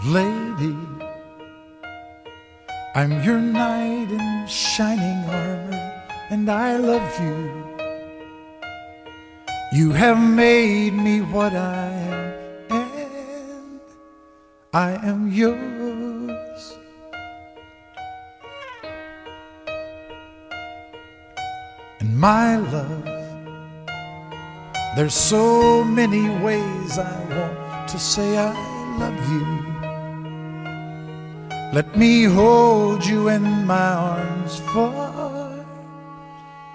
Lady, I'm your knight in shining armor, and I love you. You have made me what I am, and I am yours. And my love, there's so many ways I want to say I love you. Let me hold you in my arms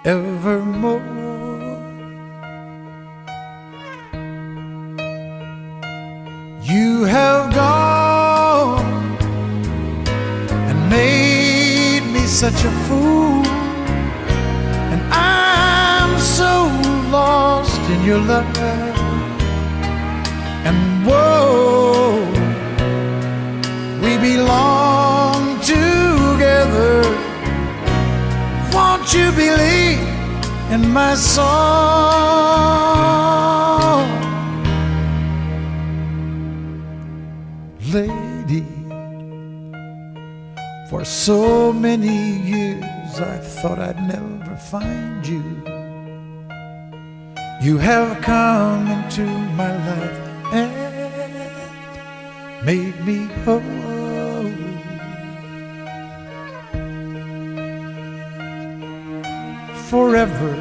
forevermore. You have gone and made me such a fool, and I'm so lost in your love. And whoa, we belong together. Won't you believe in my song? Lady, for so many years I thought I'd never find you. You have come into my life and made me whole. Forever,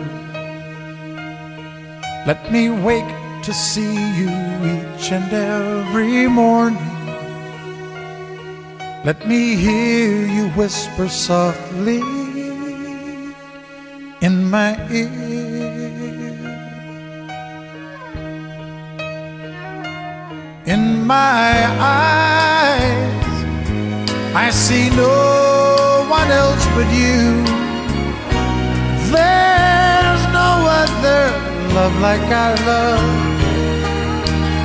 let me wake to see you each and every morning. Let me hear you whisper softly in my ear. In my eyes, I see no one else but you. There's no other love like our love.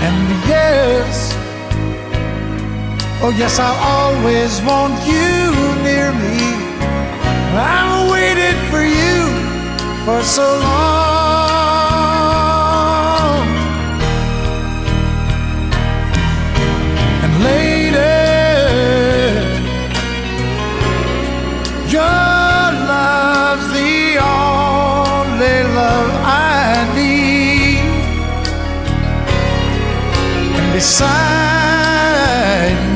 And yes, oh yes, I'll always want you near me. I've waited for you for so long. And lady, your love's the only love I need. And beside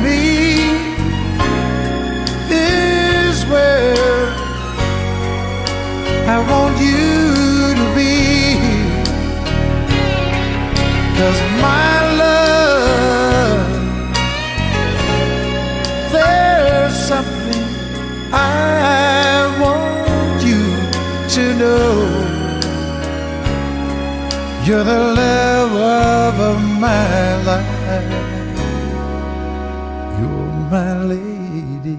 me is where I want you to be. 'Cause my love, there's something I want you to know. You're the love of my life. You're my lady.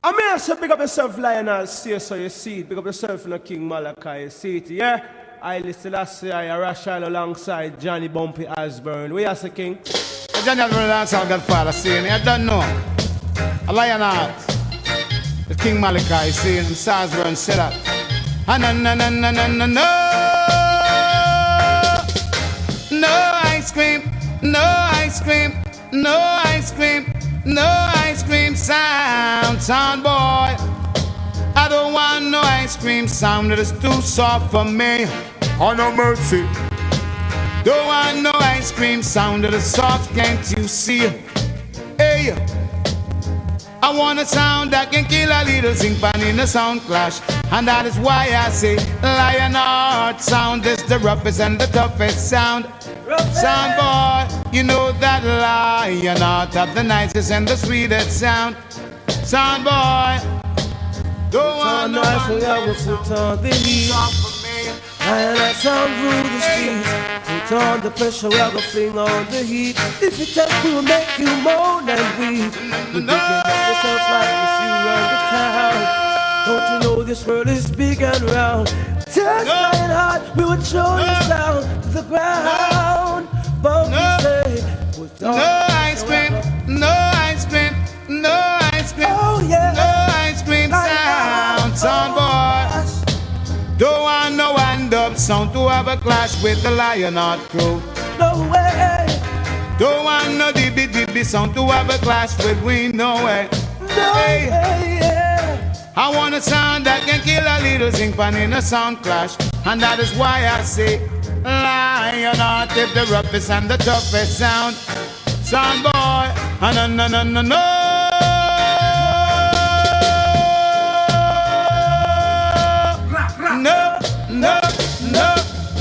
I mean, I say, pick up yourself, Lionel, see so you see it. Pick up yourself in the King Malachi, you see it, yeah? I listen, I say, I Rashad alongside Johnny Bumpy Osborne. Where you say, King? Johnny Osborne dance our Godfather saying, I don't know. A Lionheart, the King Malachi saying, Osborne said that. No, no, no, no, no, no, no. No ice cream, no ice cream, no ice cream, no ice cream sound, sound boy. I don't want no ice cream sound that is too soft for me. Oh no mercy. Don't want no ice cream sound that is soft, can't you see? Hey, I want a sound that can kill a little zinc pan in a sound clash. And that is why I say Lionheart sound is the roughest and the toughest sound. Sound boy, you know that Lionheart have the nicest and the sweetest sound. Sound boy, don't want no ice cream, I will put on the heat. And that sound through the streets. Put on the pressure, we are gonna fling on the heat. If it just will make you moan and weep, you can get yourself like this, you run the town. Don't you know this world is big and round? Just Lionheart, we would show you sound to the ground. But we say, put on no ice cream, no ice cream, no ice cream, oh yeah, no ice cream sound, sound boy. have a clash with the Lionheart crew. No way. Don't want no dibby sound to have a clash with we, no way. No way, yeah. I want a sound that can kill a little zinc pan in a sound clash. And that is why I say Lionheart is the roughest and the toughest sound. Sound boy, no, no, no, no, no. No, no, no,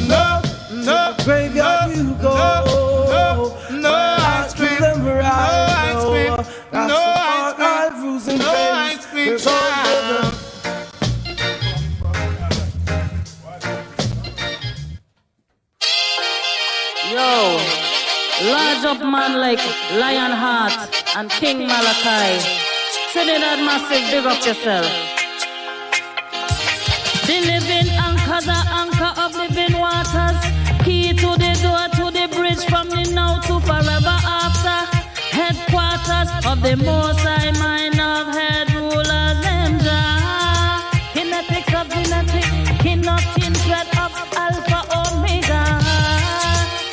no, no. Graveyard you go. No ice cream. Remember No ice cream. No ice cream. No ice cream. Yo, large up man like Lionheart and King Malachi. Trinidad Massive, big up yourself. The living anchor, the anchor of living waters. Key to the door, to the bridge from the now to forever after. Headquarters of the Most High Mind of head rulers and Jah. Kinetics of genetic, kin of kindred of Alpha Omega.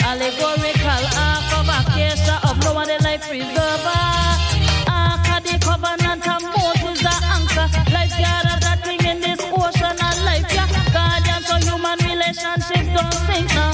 Allegorical ark of Acacia of Noah the life preserver. Ark of the covenant of Moses the anchor. Life gathered that thing in this ocean and life yeah. Guardian so human relationship don't sink now.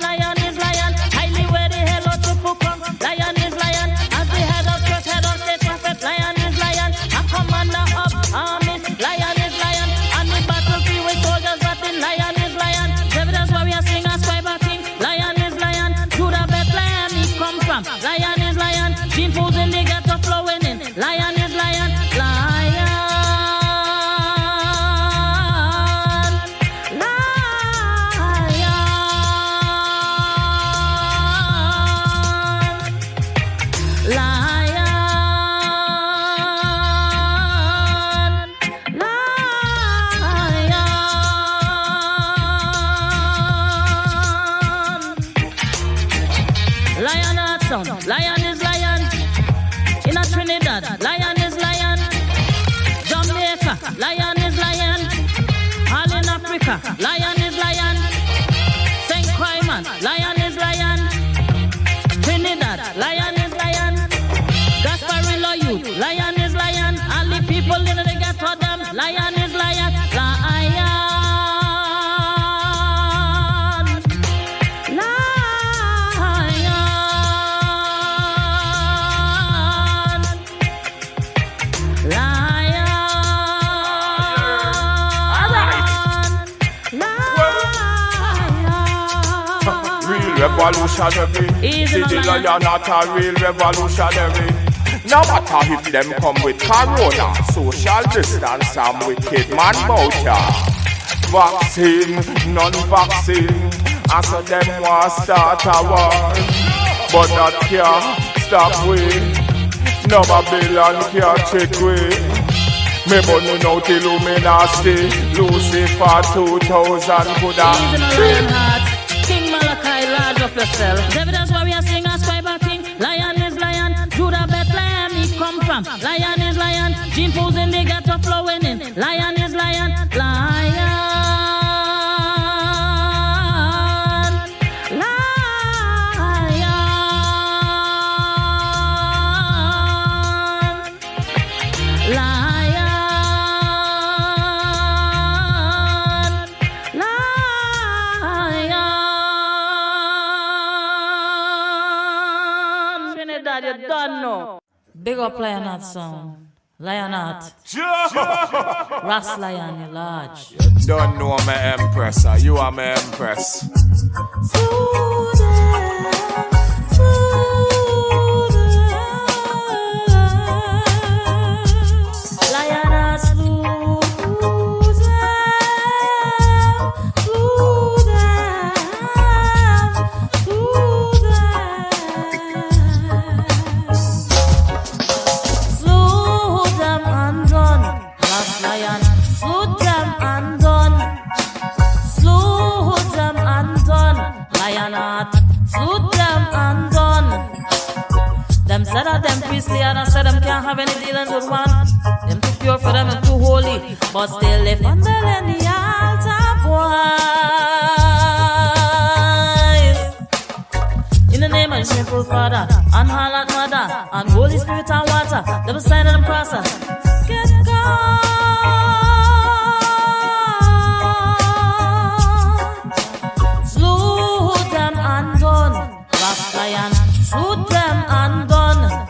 Lion is lion, highly where the hello to come. Lion is lion, as the head of church, head of state prophet. Lion is lion, a commander of armies. Lion is lion, on the battlefield with soldiers batting. Lion is lion, David's warrior singer, scribe king. Lion is lion, Judah Bethlehem he come from. Lion is lion, gene pools in the ghetto flowing in. Lion is lion, lion. Lion is lion in a Trinidad. Lion is lion. Jamaica. Lion is lion. All in Africa. Lion is lion. St. Croix, lion is lion. Trinidad. Lion is lion. Gasparilla youth. Lion is lion. All the people in the ghetto them. Lion is lion. Lion. Revolutionary, see the lion not a real revolutionary. No matter if them come with corona, social distance and wicked man bout ya. Vaccine, non-vaccine, and so them want start a war. But that can't stop we, no Babylon can't check we. Me money now till Illuminati, Lucifer 2000 coulda. King Malachi, large up yourself. David's warrior singer, scribe king. Lion is lion, Judah Bethlehem he come from. Lion is lion, gene pools in the ghetto flowing in. Lion is lion, lion. You don't know. Big up Lionheart sound. Lionheart. Ras Lion, you large. You don't know my empress, you are my empress. Lionheart Them said that them priestly and I said them can't have any dealings with one. Them too pure for them and too holy, but still left on the altar boys. In the name of Shameful Father, and Harlot Mother, and Holy Spirit and water, double sign of them crosser. Get gone. Slew them and done. Lion, slew them and done.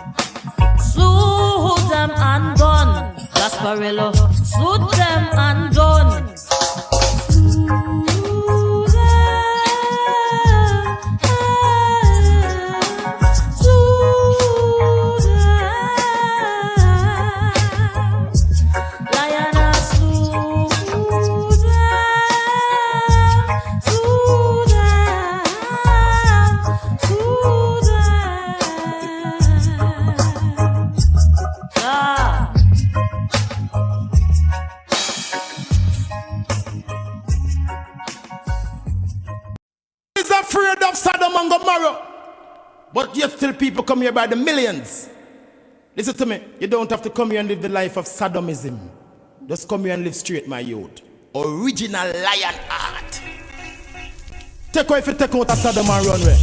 Slew them and done. Gasparillo, slew them and done. Afraid of Sodom and Gomorrah, but yet still people come here by the millions. Listen to me, you don't have to come here and live the life of Sodomism. Just come here and live straight, my youth. Original lion heart. Take away if you take out a Sodom and run away.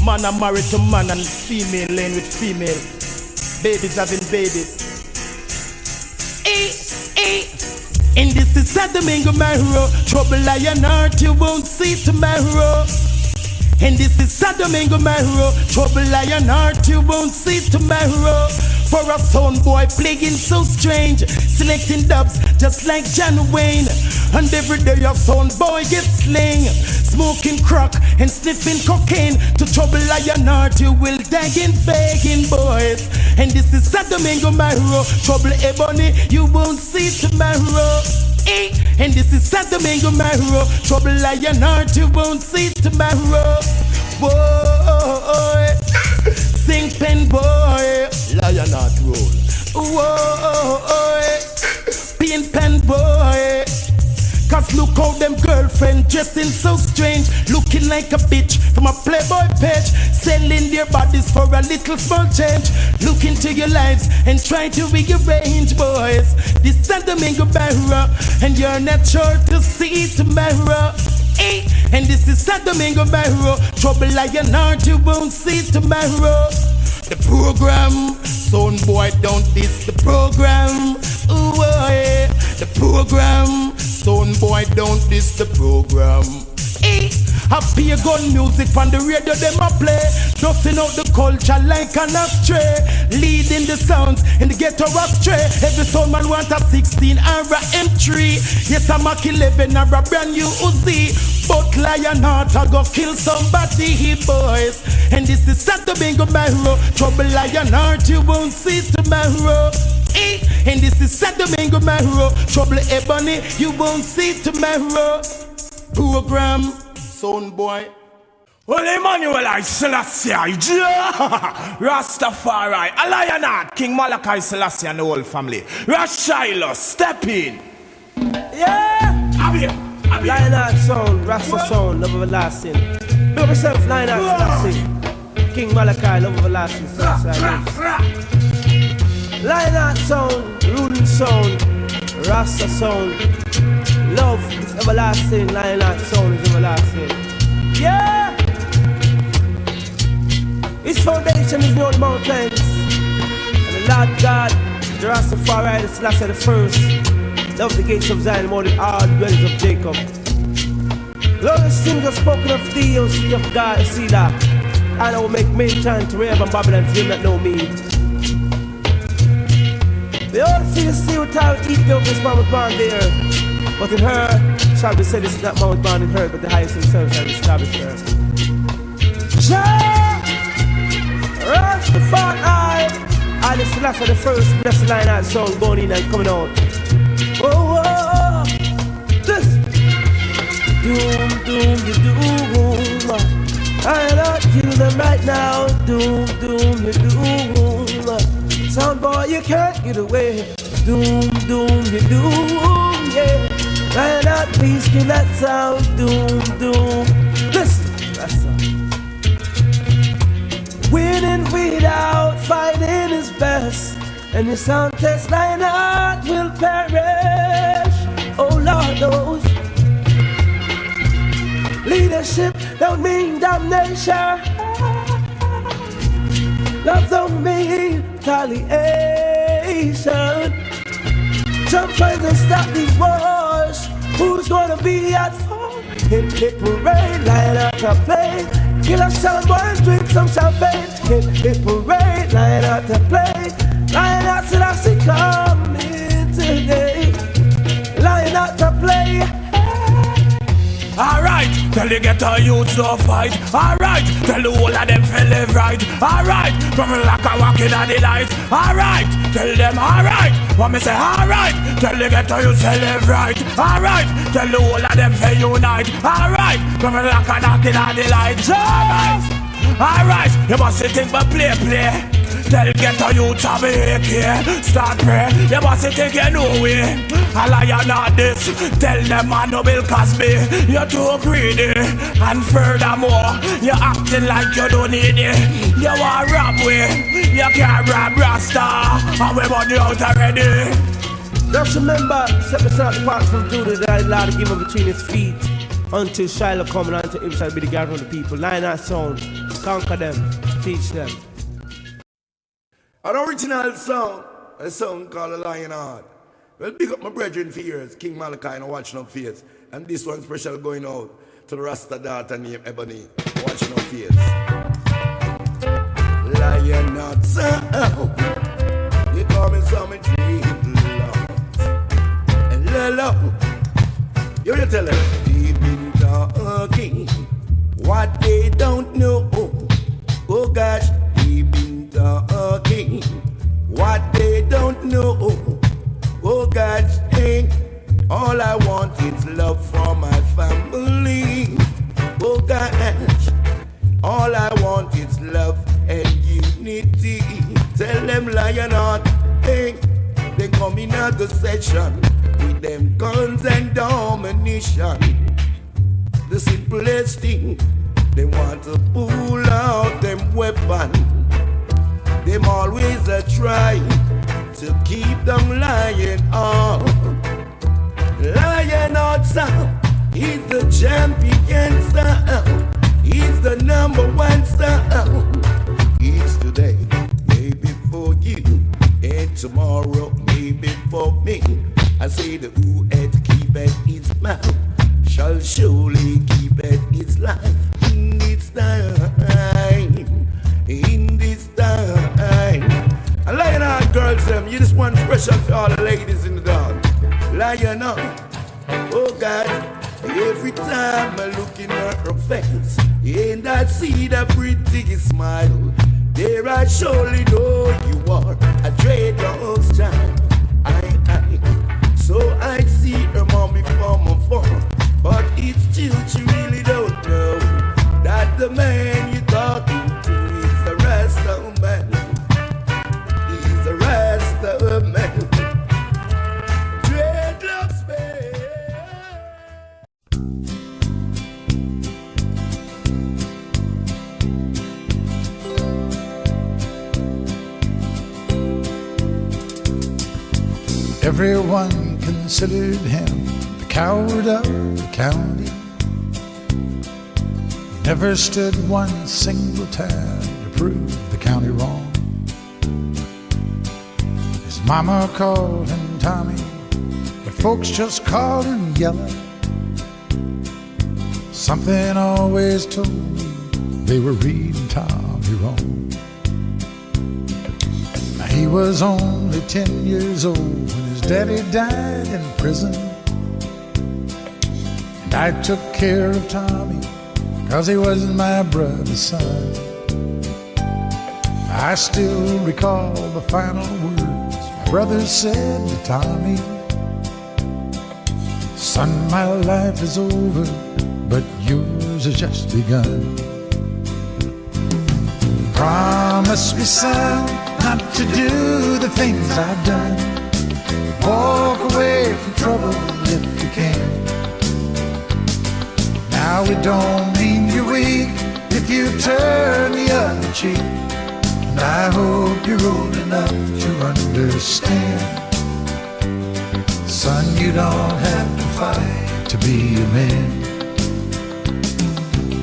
Man are married to man and female laying with female. Babies having babies. And this is Sodom and Gomorrah. Trouble lion heart, you won't see tomorrow. And this is Sodom and Gomorrah. Trouble lion heart, you won't see tomorrow. For a sound boy plaguing so strange, selecting dubs just like John Wayne. And every day a sound boy gets slain, smoking crack and sniffing cocaine. To trouble lion heart, you will die in begging boys. And this is Sodom and Gomorrah. Trouble ebony, you won't see tomorrow. And this is Sodom and Gomorrah. Trouble lion heart, you won't see tomorrow. Boy, sing pen boy, lion heart roll. Whoa, pin pen boy. Cause look how them girlfriend dressing so strange, looking like a bitch from a Playboy page, selling their bodies for a little small change. Look into your lives and try to rearrange, boys. This Sodom and Gomorrah, and you're not sure to see tomorrow. And this is Sodom and Gomorrah. Trouble lion heart, you won't see tomorrow. The program, son boy, don't diss the program. Ooh, yeah. The program, son boy, don't diss the program. Happy gun music on the radio, them a play. Dusting out the culture like an astray, leading the sounds in the ghetto astray. Every sound man want a 16 or a M3. Yes, a Mach 11 or a brand new Uzi. But lion heart, I go kill somebody, boys. And this is Sodom and Gomorrah. Trouble lion heart, you won't see tomorrow. And this is Sodom and Gomorrah. Trouble ebony, you won't see tomorrow. Program, son boy. Well, Emmanuel, I Selassie, Rastafari, a lion heart, King Malachi Selassie and the whole family. Rashiloh, step in. Yeah! Lion heart sound, Rasta sound, love everlasting. Build yourself, lion heart Selassie. King Malachi, love everlasting. Lion heart sound, ruling sound, Rasta sound. Love is everlasting, lion heart sound is everlasting. Yeah! His foundation is beyond mountains, and the Lord God, the Rastafari, the Selassie the first, love the gates of Zion more than all the dwellings of Jacob. Lord, the things are spoken of thee, O city of God, see that, and I will make mankind to Rahab and Babylon to them that know me. They all see the sea with time Ethiopia, this man was born there, but in her shall be said, this is not man was born in her, but the highest himself shall be established her. Rastafari, I the Selassie the first, blessed line out song going in and coming out. Oh, this doom, doom, you doom. I not kill them right now. Doom, doom, you doom. Sound boy, you can't get away. Doom, doom, you doom. Yeah, I not please kill that sound. Doom, doom. Listen, that sound. trying his best, and his sound test line heart will perish. Oh Lord knows, leadership don't mean damnation. Love don't mean retaliation. Some trying to stop these wars. Who's gonna be at fault? Hip hip parade, line out to play. Kill a someone, drink some champagne. Hip hip parade, line out to play. Line out till I see coming today. Line out to play. Alright, tell the ghetto youths no fight. Alright, tell the whole of them feel live right. Alright, come like a walking on the light. Alright, tell them alright. What me say alright, tell the ghetto youths feel live right. Alright, tell the whole of them feel unite. Alright, come like a knocking on the light. Alright, you must think but play. Tell ghetto youths have a AK. Start pray, you must think you know we. A lion not this. Tell them man no Bill Cosby. You're too greedy. And furthermore, you're acting like you don't need it. You want rob we. You can't rob Rasta. And we want you out already. Just remember, set myself apart from duty that I allowed to give him between his feet. Until Shiloh come and until him shall be the gathering of the people. Line that sound, conquer them, teach them. An original song, a song called A Lion Heart. Well, big up my brethren for years, King Malachi and Watch No Face. And this one special going out to the Rasta daughter named Ebony, Watch No Face. Lion Heart sound, you call me some dream love. And love, you tell them, they've been talking what they don't know. Oh gosh, they've been talking what they don't know. Oh God, hey, all I want is love for my family. Oh gosh, all I want is love and unity. Tell them Lion Heart, hey, they come in another session with them guns and domination. The simplest thing, they want to pull out them weapons. Them always a try to keep them lying on. Lion Heart sound, he's the champion sound. He's the #1 sound. He's today, maybe for you, and tomorrow maybe for me. I say the who had keepeth his mouth shall surely keep his life in this time. In this time. And Lion Heart girls, you just one special for all the ladies in the dance. Lion Heart, oh God, every time I look in her face and I see that pretty smile, there I surely know you are a dreadlocks child. So I see her mommy from afar, but it's still she really don't know that the man you're talking to is a Rasta man. He's a Rasta man. Dreadlocks man. Everyone considered him the coward of the county. Never stood one single time to prove the county wrong. His mama called him Tommy, but folks just called him Yellow. Something always told me they were reading Tommy wrong. Now he was only 10 years old when his daddy died in prison, and I took care of Tommy 'cause he was my brother's son. I still recall the final words my brother said to Tommy. Son, my life is over, but yours has just begun. Promise me, son, not to do the things I've done. Walk away from trouble if you can. Now it don't mean you're weak if you turn the other cheek. I hope you're old enough to understand. Son, you don't have to fight to be a man.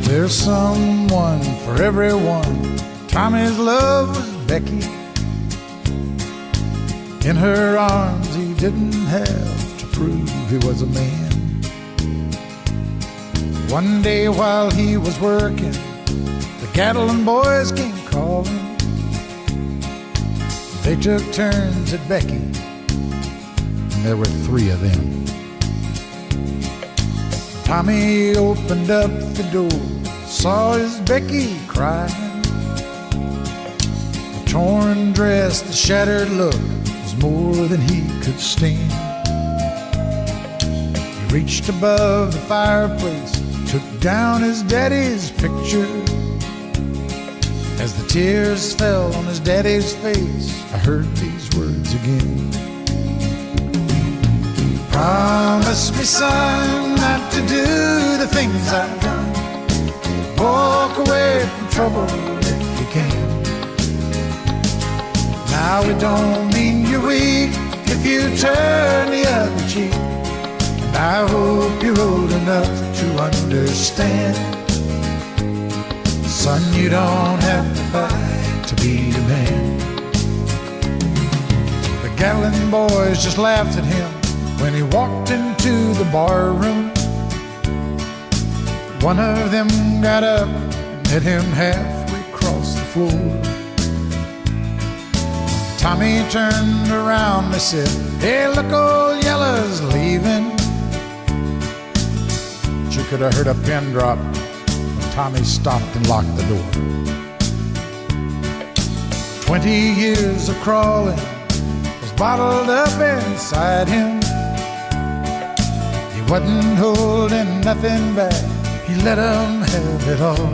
There's someone for everyone. Tommy's love was Becky. In her arms he didn't have to prove he was a man. One day while he was working, the Gatlin boys came calling. They took turns at Becky, and there were 3 of them. Tommy opened up the door, saw his Becky crying. The torn dress, the shattered look was more than he could stand. He reached above the fireplace, took down his daddy's picture. As the tears fell on his daddy's face, I heard these words again. Promise me, son, not to do the things I've done. Walk away from trouble if you can. Now it don't mean you're weak if you turn the other cheek. And I hope you're old enough to understand. Son, you don't have to fight to be a man. The Gatlin boys just laughed at him when he walked into the bar room. One of them got up and met him halfway across the floor. Tommy turned around, they said, "Hey, look, old Yella's leaving." But you could have heard a pin drop when Tommy stopped and locked the door. 20 years of crawling was bottled up inside him. He wasn't holding nothing back, he let 'em have it all.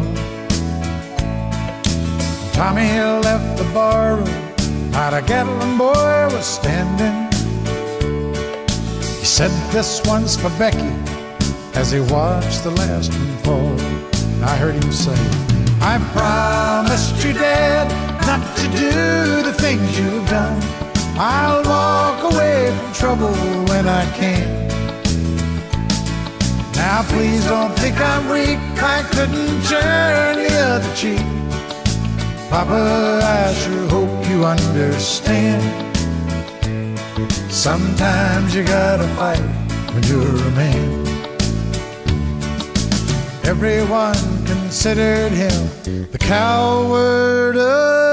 Tommy left the bar room, not a Gatlin boy was standing. He said, "This one's for Becky," as he watched the last one fall. And I heard him say, "I promised you, Dad, not to do the things you've done. I'll walk away from trouble when I can. Now please don't think I'm weak, I couldn't turn the other cheek. Papa, I sure hope you understand. Sometimes you gotta fight when you're a man." Everyone considered him the coward of